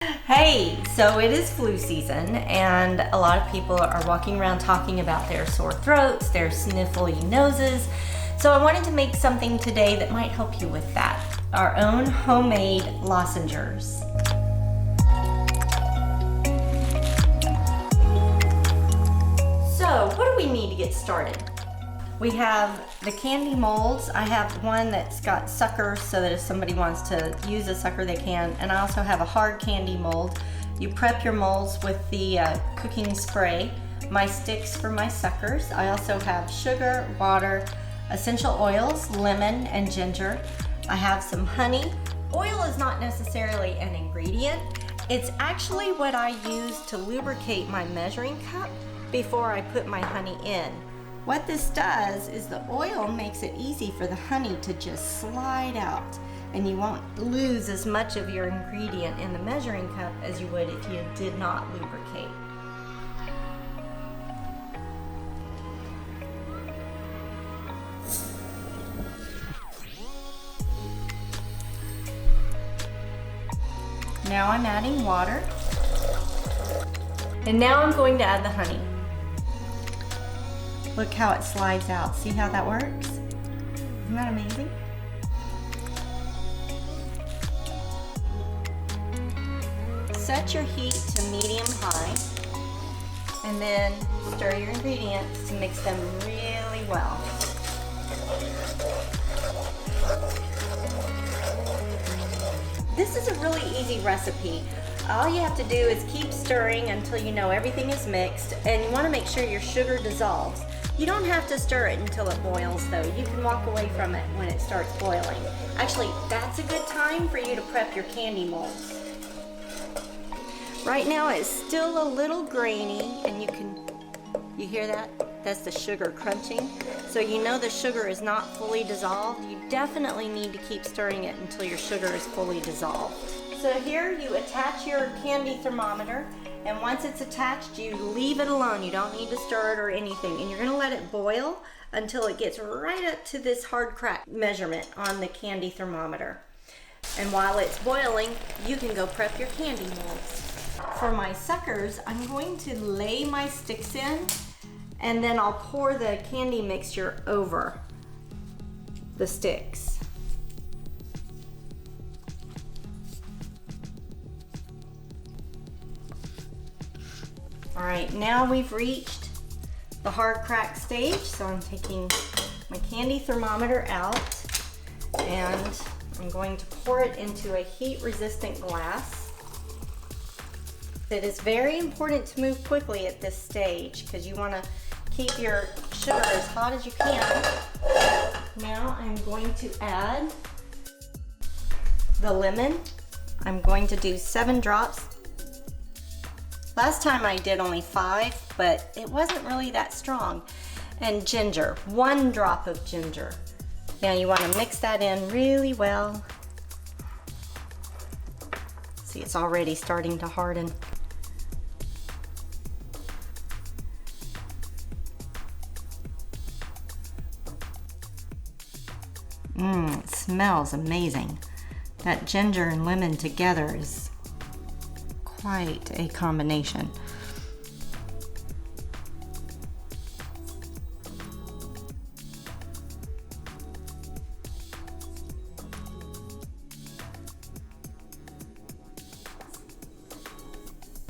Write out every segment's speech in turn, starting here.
Hey, so it is flu season and a lot of people are walking around talking about their sore throats, their sniffly noses. So I wanted to make something today that might help you with that. Our own homemade lozenges. So what do we need to get started? We have the candy molds. I have one that's got suckers so that if somebody wants to use a sucker they can. And I also have a hard candy mold. You prep your molds with the cooking spray, my sticks for my suckers. I also have sugar, water, essential oils, lemon, and ginger. I have some honey. Oil is not necessarily an ingredient. It's actually what I use to lubricate my measuring cup before I put my honey in. What this does is the oil makes it easy for the honey to just slide out, and you won't lose as much of your ingredient in the measuring cup as you would if you did not lubricate. Now I'm adding water, and now I'm going to add the honey. Look how it slides out. See how that works? Isn't that amazing? Set your heat to medium-high and then stir your ingredients to mix them really well. This is a really easy recipe. All you have to do is keep stirring until you know everything is mixed, and you want to make sure your sugar dissolves. You don't have to stir it until it boils though. You can walk away from it when it starts boiling. Actually, that's a good time for you to prep your candy molds. Right now it's still a little grainy, and you hear that? That's the sugar crunching. So you know the sugar is not fully dissolved. You definitely need to keep stirring it until your sugar is fully dissolved. So here you attach your candy thermometer, and once it's attached, you leave it alone. You don't need to stir it or anything. And you're gonna let it boil until it gets right up to this hard crack measurement on the candy thermometer. And while it's boiling, you can go prep your candy molds. For my suckers, I'm going to lay my sticks in, and then I'll pour the candy mixture over the sticks. All right, now we've reached the hard crack stage, so I'm taking my candy thermometer out and I'm going to pour it into a heat-resistant glass. It is very important to move quickly at this stage because you want to keep your sugar as hot as you can. Now I'm going to add the lemon. I'm going to do 7 drops. Last time I did only 5, but it wasn't really that strong. And ginger, 1 drop of ginger. Now you want to mix that in really well. See, it's already starting to harden. It smells amazing. That ginger and lemon together is quite a combination.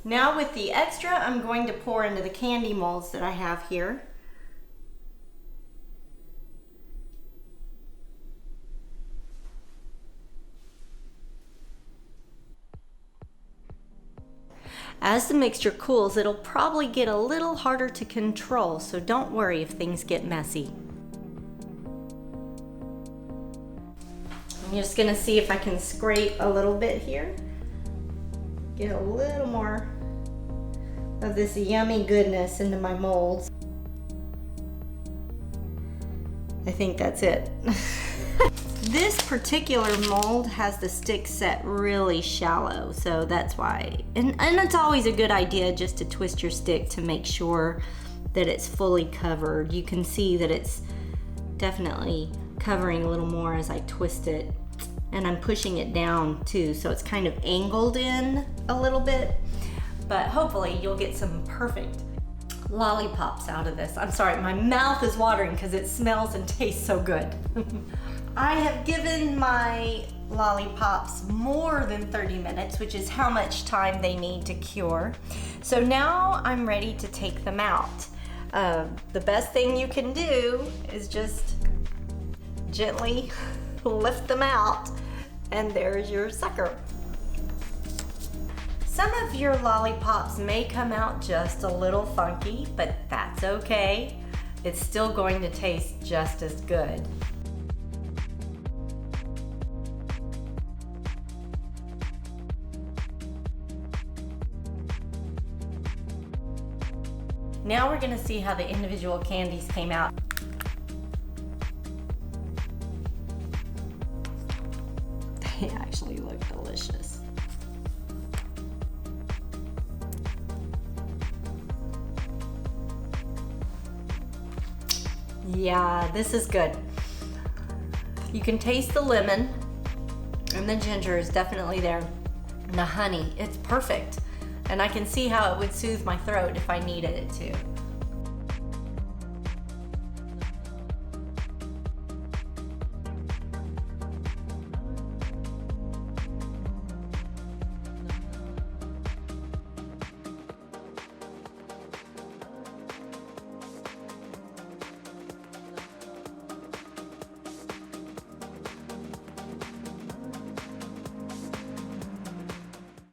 Now with the extra, I'm going to pour into the candy molds that I have here. As the mixture cools, it'll probably get a little harder to control, so don't worry if things get messy. I'm just gonna see if I can scrape a little bit here. Get a little more of this yummy goodness into my molds. I think that's it. This particular mold has the stick set really shallow, so that's why. And it's always a good idea just to twist your stick to make sure that it's fully covered. You can see that it's definitely covering a little more as I twist it. and I'm pushing it down too, so it's kind of angled in a little bit. But hopefully you'll get some perfect lollipops out of this. I'm sorry, my mouth is watering because it smells and tastes so good. I have given my lollipops more than 30 minutes, which is how much time they need to cure. So now I'm ready to take them out. The best thing you can do is just gently lift them out, and there's your sucker. Some of your lollipops may come out just a little funky, but that's okay. It's still going to taste just as good. Now we're gonna see how the individual candies came out. They actually look delicious. Yeah, this is good. You can taste the lemon, and the ginger is definitely there. And the honey, it's perfect. And I can see how it would soothe my throat if I needed it to.